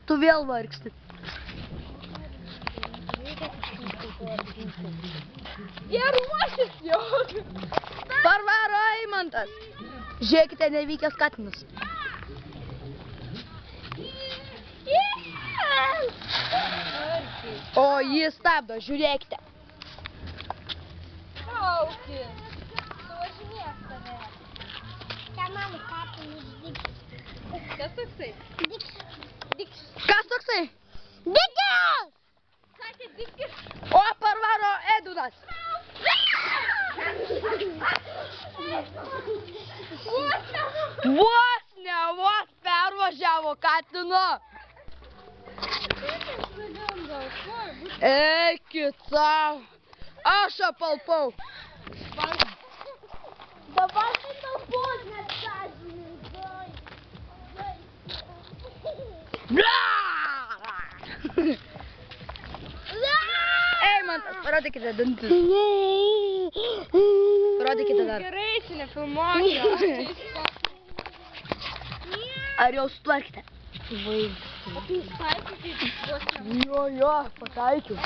Tu vėl vargsti. Jie ruošis jau. Parvaro Eimantas. Žiūrėkite, nevykęs katinas. O jį stabdo, žiūrėkite. Traukis. Suvažinės tave. Čia mano katinas Dikis. Kas toksai? Dikis. Kas toksai? Dikis! Sakė Dikis. O parvaro Edunas. Vos pervažiavo katino. Eikit savo. Aš apalpau. Dabar tai talpos nesąžiningai. Eimantas, parodykite dantis. Parodykite dar. Gerai, čia nefilmuoju. Ar jau sutvarkite? O tu pataikai, kaip vos ne. Jo, pataikiau.